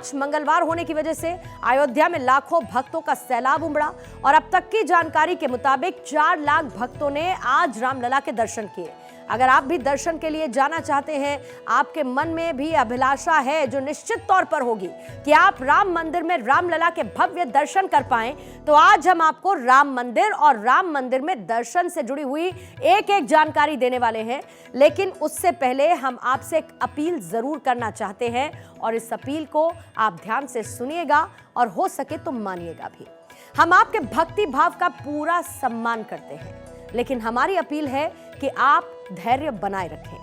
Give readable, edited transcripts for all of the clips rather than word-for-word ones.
आज मंगलवार होने की वजह से अयोध्या में लाखों भक्तों का सैलाब उमड़ा और अब तक की जानकारी के मुताबिक 4 लाख भक्तों ने आज रामलला के दर्शन किए। अगर आप भी दर्शन के लिए जाना चाहते हैं, आपके मन में भी अभिलाषा है जो निश्चित तौर पर होगी कि आप राम मंदिर में रामलला के भव्य दर्शन कर पाएं, तो आज हम आपको राम मंदिर और राम मंदिर में दर्शन से जुड़ी हुई एक एक जानकारी देने वाले हैं। लेकिन उससे पहले हम आपसे एक अपील जरूर करना चाहते हैं और इस अपील को आप ध्यान से सुनिएगा और हो सके तो मानिएगा भी। हम आपके भक्ति भाव का पूरा सम्मान करते हैं, लेकिन हमारी अपील है कि आप धैर्य बनाए रखें,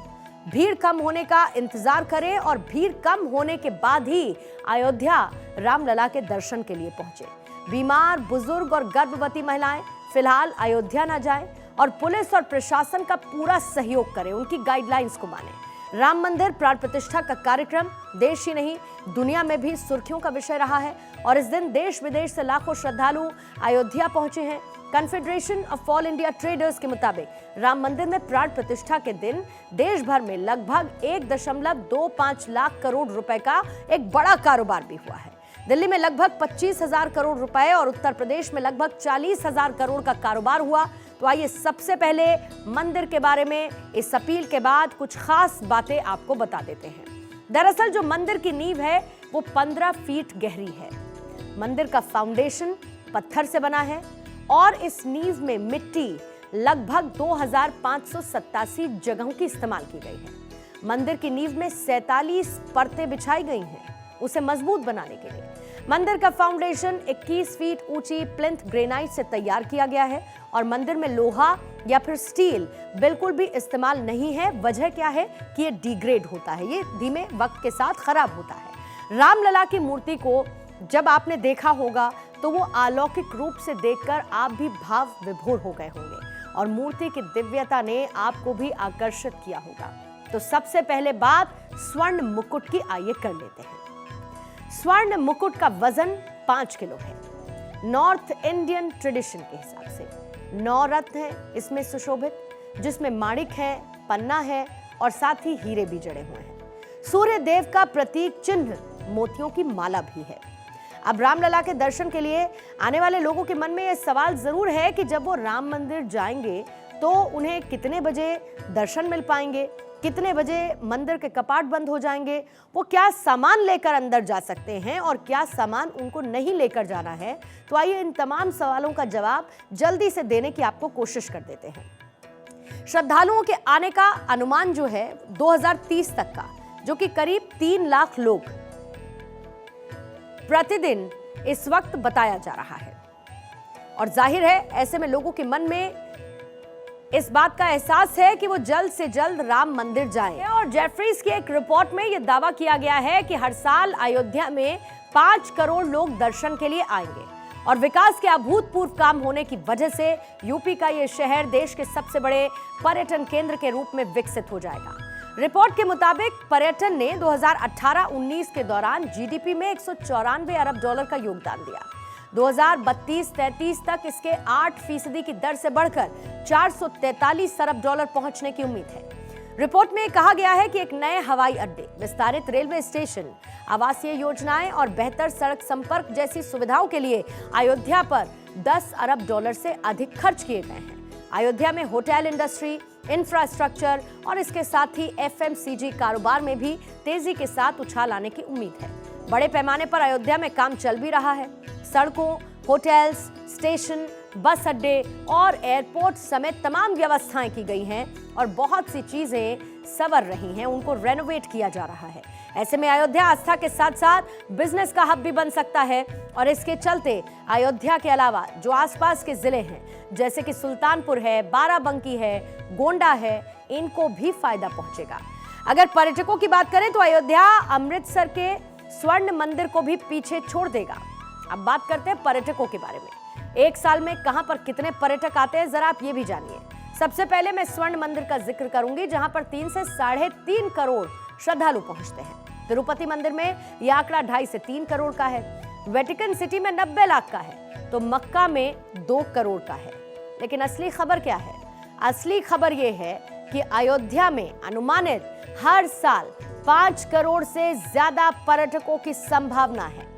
भीड़ कम होने का इंतजार करें और भीड़ कम होने के बाद ही अयोध्या रामलला के दर्शन के लिए पहुंचे। बीमार, बुजुर्ग और गर्भवती महिलाएं फिलहाल अयोध्या न जाएं और पुलिस और प्रशासन का पूरा सहयोग करें, उनकी गाइडलाइंस को मानें। राम मंदिर प्राण प्रतिष्ठा का कार्यक्रम देश ही नहीं दुनिया में भी सुर्खियों का विषय रहा है और इस दिन देश विदेश से लाखों श्रद्धालु अयोध्या पहुंचे हैं। Confederation of all India traders के मुताबिक राम मंदिर में प्राण प्रतिष्ठा के दिन देश भर में लगभग 1.25 लाख करोड़ रुपए का एक बड़ा कारोबार भी हुआ है। दिल्ली में लगभग 25,000 करोड़ रुपए और उत्तर प्रदेश में लगभग 40,000 करोड़ का कारोबार हुआ। तो आइए सबसे पहले मंदिर के बारे में इस अपील के बाद कुछ खास बातें आपको बता देते हैं। दरअसल जो मंदिर की नींव है वो 15 फीट गहरी है। मंदिर का फाउंडेशन पत्थर से बना है और इस नींव में मिट्टी लगभग 2587 जगहों की इस्तेमाल की गई है। मंदिर की नींव में 47 परतें बिछाई गई हैं उसे मजबूत बनाने के लिए। मंदिर का फाउंडेशन 21 फीट ऊंची प्लिंथ ग्रेनाइट से तैयार किया गया है और मंदिर में लोहा या फिर स्टील बिल्कुल भी इस्तेमाल नहीं है। वजह क्या है कि ये डिग्रेड होता है, ये धीमे वक्त के साथ खराब होता है। रामलला की मूर्ति को जब आपने देखा होगा तो वो अलौकिक रूप से देखकर आप भी भाव विभोर हो गए होंगे और मूर्ति की दिव्यता ने आपको भी आकर्षित किया होगा। तो सबसे पहले बात स्वर्ण मुकुट की आइए कर लेते हैं। स्वर्ण मुकुट का वजन 5 किलो है। नॉर्थ इंडियन ट्रेडिशन के हिसाब से 9 रत्न है इसमें सुशोभित, जिसमें माणिक है, पन्ना है और साथ ही हीरे भी जड़े हुए हैं। सूर्य देव का प्रतीक चिन्ह मोतियों की माला भी है। अब रामलला के दर्शन के लिए आने वाले लोगों के मन में यह सवाल जरूर है कि जब वो राम मंदिर जाएंगे तो उन्हें कितने बजे दर्शन मिल पाएंगे, कितने बजे मंदिर के कपाट बंद हो जाएंगे, वो क्या सामान लेकर अंदर जा सकते हैं और क्या सामान उनको नहीं लेकर जाना है। तो आइए इन तमाम सवालों का जवाब जल्दी से देने की आपको कोशिश कर देते हैं। श्रद्धालुओं के आने का अनुमान जो है 2030 तक का, जो कि करीब 3 लाख लोग प्रतिदिन इस वक्त बताया जा रहा है और जाहिर है ऐसे में लोगों के मन में इस बात का एहसास है कि वो जल्द से जल्द राम मंदिर जाएं। और जेफरीज की एक रिपोर्ट में यह दावा किया गया है कि हर साल अयोध्या में 5 करोड़ लोग दर्शन के लिए आएंगे और विकास के अभूतपूर्व काम होने की वजह से यूपी का यह शहर देश के सबसे बड़े पर्यटन केंद्र के रूप में विकसित हो जाएगा। रिपोर्ट के मुताबिक पर्यटन ने 2018-19 के दौरान जीडीपी में 194 अरब डॉलर का योगदान दिया। 2032-33 तक इसके 8% की दर से बढ़कर 443 अरब डॉलर पहुंचने की उम्मीद है। रिपोर्ट में कहा गया है कि एक नए हवाई अड्डे, विस्तारित रेलवे स्टेशन, आवासीय योजनाएं और बेहतर सड़क संपर्क जैसी सुविधाओं के लिए अयोध्या पर 10 अरब डॉलर से अधिक खर्च किए गए हैं। अयोध्या में होटल इंडस्ट्री, इंफ्रास्ट्रक्चर और इसके साथ ही एफएमसीजी कारोबार में भी तेजी के साथ उछाल आने की उम्मीद है। बड़े पैमाने पर अयोध्या में काम चल भी रहा है। सड़कों, होटल्स, स्टेशन, बस अड्डे और एयरपोर्ट समेत तमाम व्यवस्थाएं की गई हैं और बहुत सी चीजें संवर रही हैं, उनको रेनोवेट किया जा रहा है। ऐसे में अयोध्या आस्था के साथ साथ बिजनेस का हब भी बन सकता है और इसके चलते अयोध्या के अलावा जो आसपास के जिले हैं जैसे कि सुल्तानपुर है, बाराबंकी है, गोंडा है, इनको भी फायदा पहुंचेगा। अगर पर्यटकों की बात करें तो अयोध्या अमृतसर के स्वर्ण मंदिर को भी पीछे छोड़ देगा। अब बात करते हैं पर्यटकों के बारे में। एक साल में कहां पर कितने पर्यटक आते हैं जरा आप ये भी जानिए। सबसे पहले मैं स्वर्ण मंदिर का जिक्र करूंगी जहां पर 3 से 3.5 करोड़ श्रद्धालु पहुंचते हैं। तिरुपति मंदिर में यह आंकड़ा 2.5 से 3 करोड़ का है। वेटिकन सिटी में 90 लाख का है तो मक्का में 2 करोड़ का है। लेकिन असली खबर क्या है? असली खबर यह है कि अयोध्या में अनुमानित हर साल 5 करोड़ से ज्यादा पर्यटकों की संभावना है।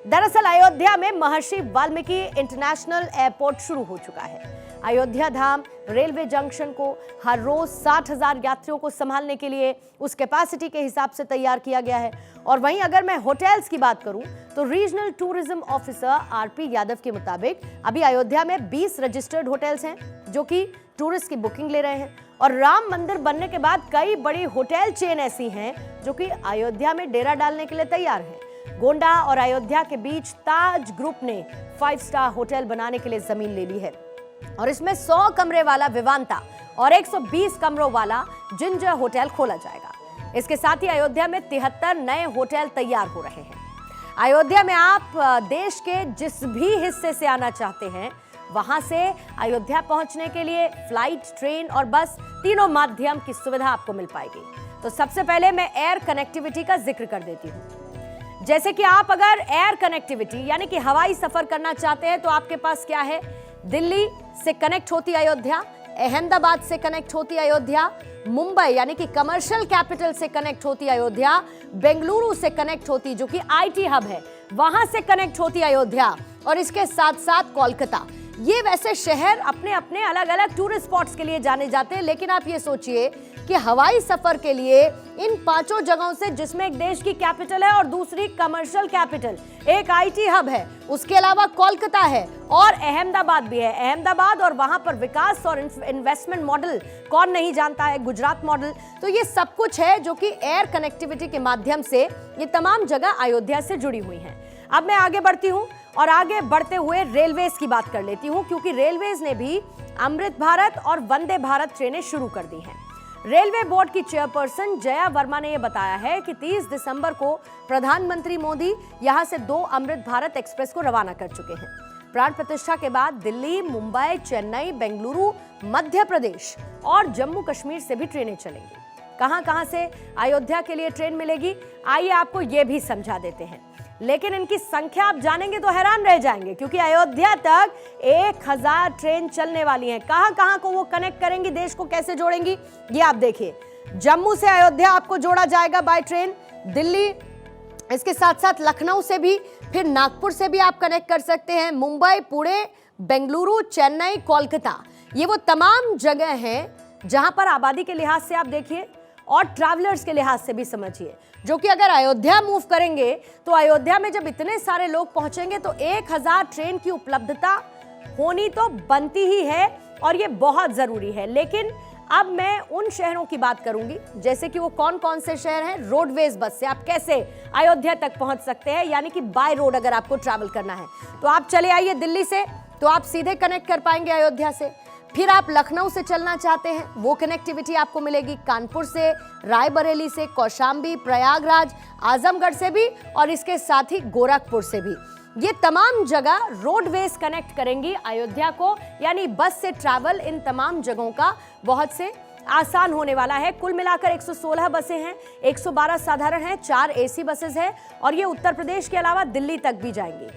दरअसल अयोध्या में महर्षि वाल्मीकि इंटरनेशनल एयरपोर्ट शुरू हो चुका है। अयोध्या धाम रेलवे जंक्शन को हर रोज 60,000 यात्रियों को संभालने के लिए उस कैपेसिटी के हिसाब से तैयार किया गया है। और वहीं अगर मैं होटल्स की बात करूं तो regional tourism officer RP Yadav के मुताबिक अभी अयोध्या में 20 रजिस्टर्ड होटल्स हैं जो कि टूरिस्ट की बुकिंग ले रहे हैं। और राम मंदिर बनने के बाद कई बड़ी होटल चेन ऐसी हैं जो कि अयोध्या में डेरा डालने के लिए तैयार हैं। गोंडा और अयोध्या के बीच ताज ग्रुप ने 5 स्टार होटल बनाने के लिए जमीन ले ली है और इसमें 100 कमरे वाला विवांता और 120 कमरों वाला जिंजर होटल खोला जाएगा। इसके साथ ही अयोध्या में 73 नए होटल तैयार हो रहे हैं। अयोध्या में आप देश के जिस भी हिस्से से आना चाहते हैं वहां से अयोध्या पहुंचने के लिए फ्लाइट, ट्रेन और बस तीनों माध्यम की सुविधा आपको मिल पाएगी। तो सबसे पहले मैं एयर कनेक्टिविटी का जिक्र कर देती हूं। जैसे कि आप अगर एयर कनेक्टिविटी यानी कि हवाई सफर करना चाहते हैं तो आपके पास क्या है, दिल्ली से कनेक्ट होती अयोध्या, अहमदाबाद से कनेक्ट होती अयोध्या, मुंबई यानी कि कमर्शियल कैपिटल से कनेक्ट होती अयोध्या, बेंगलुरु से कनेक्ट होती जो कि आईटी हब है वहां से कनेक्ट होती अयोध्या और इसके साथ साथ कोलकाता। ये वैसे शहर अपने अपने अलग अलग टूरिस्ट स्पॉट्स के लिए जाने जाते हैं, लेकिन आप ये सोचिए कि हवाई सफर के लिए इन 5 जगहों से, जिसमें एक देश की कैपिटल है और दूसरी कमर्शियल कैपिटल, एक आईटी हब है, उसके अलावा कोलकाता है और अहमदाबाद भी है। अहमदाबाद और वहां पर विकास और इन्वेस्टमेंट मॉडल कौन नहीं जानता है, गुजरात मॉडल। तो ये सब कुछ है जो कि एयर कनेक्टिविटी के माध्यम से ये तमाम जगह अयोध्या से जुड़ी हुई हैं। अब मैं आगे बढ़ती हूं और आगे बढ़ते हुए रेलवेज की बात कर लेती हूं, क्योंकि रेलवेज ने भी अमृत भारत और वंदे भारत ट्रेनें शुरू कर दी हैं। रेलवे बोर्ड की चेयरपर्सन जया वर्मा ने यह बताया है कि 30 दिसंबर को प्रधानमंत्री मोदी यहां से 2 अमृत भारत एक्सप्रेस को रवाना कर चुके हैं। प्राण प्रतिष्ठा के बाद दिल्ली, मुंबई, चेन्नई, बेंगलुरु, मध्य प्रदेश और जम्मू कश्मीर से भी ट्रेनें चलेंगी। कहां-कहां से अयोध्या के लिए ट्रेन मिलेगी, आइए आपको यह भी समझा देते हैं। लेकिन इनकी संख्या आप जानेंगे तो हैरान रह जाएंगे, क्योंकि अयोध्या तक 1000 ट्रेन चलने वाली हैं। कहां-कहां को वो कनेक्ट करेंगी, देश को कैसे जोड़ेंगी, ये आप देखिए। जम्मू से अयोध्या आपको जोड़ा जाएगा बाय ट्रेन, दिल्ली, इसके साथ साथ लखनऊ से भी, फिर नागपुर से भी आप कनेक्ट कर सकते हैं। मुंबई, पुणे, बेंगलुरु, चेन्नई, कोलकाता, ये वो तमाम जगह हैं जहां पर आबादी के लिहाज से आप देखिए और ट्रैवलर्स के लिहाज से भी समझिए, जो कि अगर अयोध्या मूव करेंगे तो अयोध्या में जब इतने सारे लोग पहुंचेंगे तो 1000 ट्रेन की उपलब्धता होनी तो बनती ही है और ये बहुत जरूरी है। लेकिन अब मैं उन शहरों की बात करूंगी, जैसे कि वो कौन कौन से शहर हैं। रोडवेज बस से आप कैसे अयोध्या तक पहुंच सकते हैं, यानी कि बाय रोड अगर आपको ट्रैवल करना है तो आप चले आइए दिल्ली से, तो आप सीधे कनेक्ट कर पाएंगे अयोध्या से। फिर आप लखनऊ से चलना चाहते हैं, वो कनेक्टिविटी आपको मिलेगी कानपुर से, रायबरेली से, कौशाम्बी, प्रयागराज, आजमगढ़ से भी और इसके साथ ही गोरखपुर से भी। ये तमाम जगह रोडवेज कनेक्ट करेंगी अयोध्या को, यानी बस से ट्रैवल इन तमाम जगहों का बहुत से आसान होने वाला है। कुल मिलाकर 116 बसें हैं, 112 साधारण हैं, 4 एसी बसेस हैं और ये उत्तर प्रदेश के अलावा दिल्ली तक भी जाएंगी।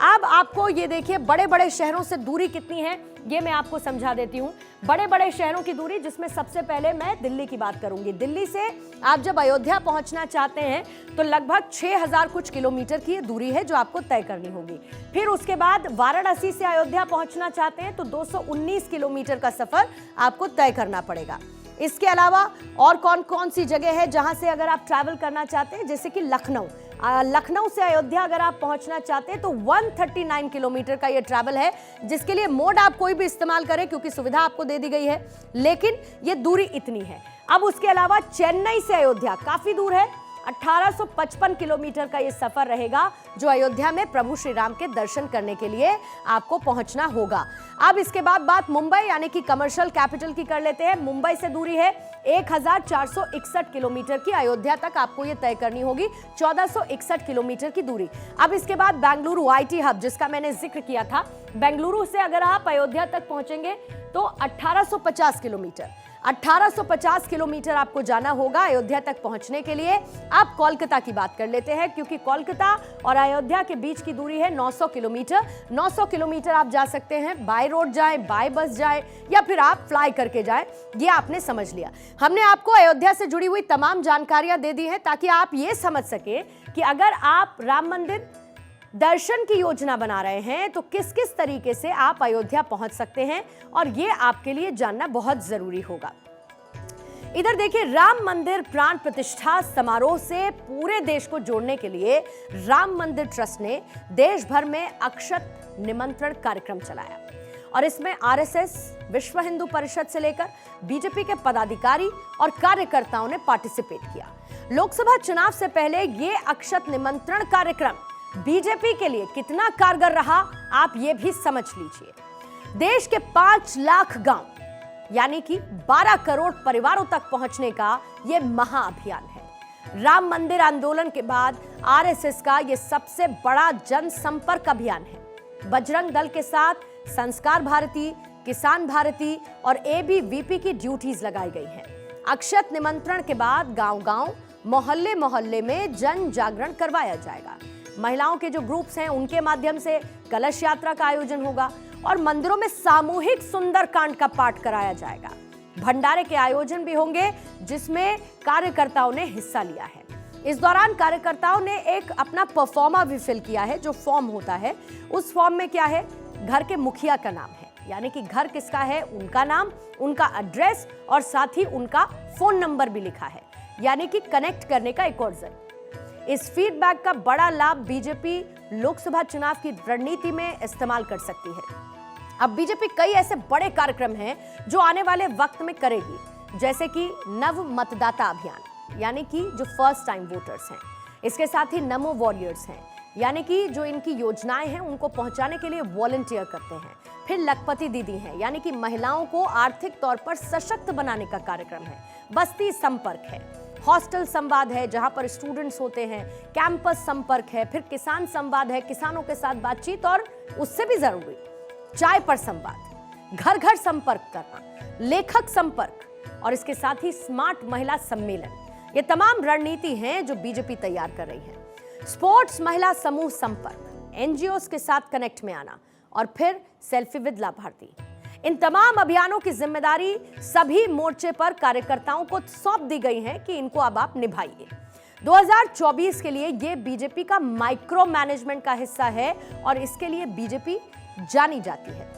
अब आपको ये देखिए बड़े बड़े शहरों से दूरी कितनी है, ये मैं आपको समझा देती हूँ। बड़े बड़े शहरों की दूरी, जिसमें सबसे पहले मैं दिल्ली की बात करूंगी। दिल्ली से आप जब अयोध्या पहुंचना चाहते हैं तो लगभग 6000 कुछ किलोमीटर की दूरी है जो आपको तय करनी होगी। फिर उसके बाद वाराणसी से अयोध्या पहुंचना चाहते हैं तो 219 किलोमीटर का सफर आपको तय करना पड़ेगा। इसके अलावा और कौन कौन सी जगह है जहां से अगर आप ट्रैवल करना चाहते हैं, जैसे कि लखनऊ से अयोध्या अगर आप पहुंचना चाहते हैं तो 139 किलोमीटर का ये ट्रैवल है, जिसके लिए मोड आप कोई भी इस्तेमाल करें क्योंकि सुविधा आपको दे दी गई है, लेकिन ये दूरी इतनी है। अब उसके अलावा चेन्नई से अयोध्या काफी दूर है, 1855 किलोमीटर का ये सफर रहेगा जो अयोध्या में प्रभु श्री राम के दर्शन करने के लिए आपको पहुंचना होगा। अब इसके बाद बात मुंबई यानी कि कमर्शियल कैपिटल की कर लेते हैं। मुंबई से दूरी है 1461 किलोमीटर की, अयोध्या तक आपको ये तय करनी होगी 1461 किलोमीटर की दूरी। अब इसके बाद बेंगलुरु आईटी हब, जिसका मैंने जिक्र किया था, बेंगलुरु से अगर आप अयोध्या तक पहुंचेंगे तो 1850 किलोमीटर। 1850 किलोमीटर आपको जाना होगा अयोध्या तक पहुंचने के लिए। आप कोलकाता की बात कर लेते हैं, क्योंकि कोलकाता और अयोध्या के बीच की दूरी है 900 किलोमीटर। 900 किलोमीटर आप जा सकते हैं, बाय रोड जाएं, बाय बस जाएं या फिर आप फ्लाई करके जाएं। ये आपने समझ लिया। हमने आपको अयोध्या से जुड़ी हुई तमाम जानकारियां दे दी हैं ताकि आप ये समझ सके कि अगर आप राम मंदिर दर्शन की योजना बना रहे हैं तो किस किस तरीके से आप अयोध्या पहुंच सकते हैं, और ये आपके लिए जानना बहुत जरूरी होगा। इधर देखिए, राम मंदिर प्राण प्रतिष्ठा समारोह से पूरे देश को जोड़ने के लिए राम मंदिर ट्रस्ट ने देश भर में अक्षत निमंत्रण कार्यक्रम चलाया, और इसमें आरएसएस, विश्व हिंदू परिषद से लेकर बीजेपी के पदाधिकारी और कार्यकर्ताओं ने पार्टिसिपेट किया। लोकसभा चुनाव से पहले ये अक्षत निमंत्रण कार्यक्रम बीजेपी के लिए कितना कारगर रहा, आप ये भी समझ लीजिए। देश के 5 लाख गांव यानी कि 12 करोड़ परिवारों तक पहुंचने का यह महाअभियान है। राम मंदिर आंदोलन के बाद आरएसएस का यह सबसे बड़ा जनसंपर्क अभियान है। बजरंग दल के साथ संस्कार भारती, किसान भारती और एबीवीपी की ड्यूटीज लगाई गई हैं। अक्षत निमंत्रण के बाद गांव-गांव, मोहल्ले-मोहल्ले में जन जागरण करवाया जाएगा। महिलाओं के जो ग्रुप्स हैं उनके माध्यम से कलश यात्रा का आयोजन होगा और मंदिरों में सामूहिक सुंदरकांड का पाठ कराया जाएगा। भंडारे के आयोजन भी होंगे जिसमें कार्यकर्ताओं ने हिस्सा लिया है। इस दौरान कार्यकर्ताओं ने एक अपना परफॉर्मा भी फिल किया है। जो फॉर्म होता है उस फॉर्म में क्या है, घर के मुखिया का नाम है, यानी कि घर किसका है, उनका नाम, उनका एड्रेस और साथ ही उनका फोन नंबर भी लिखा है, यानी कि कनेक्ट करने का एक और जरिया। इस फीडबैक का बड़ा लाभ बीजेपी लोकसभा चुनाव की रणनीति में इस्तेमाल कर सकती है। अब बीजेपी कई ऐसे बड़े कार्यक्रम हैं जो आने वाले वक्त में करेगी, जैसे कि नव मतदाता अभियान, यानी कि जो फर्स्ट टाइम वोटर्स हैं। इसके साथ ही नमो वॉरियर्स हैं, यानी कि जो इनकी योजनाएं हैं उनको पहुंचाने के लिए वॉलंटियर करते हैं। फिर लखपति दीदी हैं, यानी कि महिलाओं को आर्थिक तौर पर सशक्त बनाने का कार्यक्रम है। बस्ती संपर्क है, हॉस्टल संवाद है जहां पर स्टूडेंट्स होते हैं, कैंपस संपर्क है, फिर किसान संवाद है, किसानों के साथ बातचीत, और उससे भी जरूरी चाय पर संवाद, घर घर संपर्क करना, लेखक संपर्क और इसके साथ ही स्मार्ट महिला सम्मेलन। ये तमाम रणनीति हैं जो बीजेपी तैयार कर रही है। स्पोर्ट्स महिला समूह संपर्क, एनजीओस के साथ कनेक्ट में आना और फिर सेल्फी विद लाभार्थी। इन तमाम अभियानों की जिम्मेदारी सभी मोर्चे पर कार्यकर्ताओं को सौंप दी गई है कि इनको अब आप निभाइए। 2024 के लिए ये बीजेपी का माइक्रो मैनेजमेंट का हिस्सा है और इसके लिए बीजेपी जानी जाती है।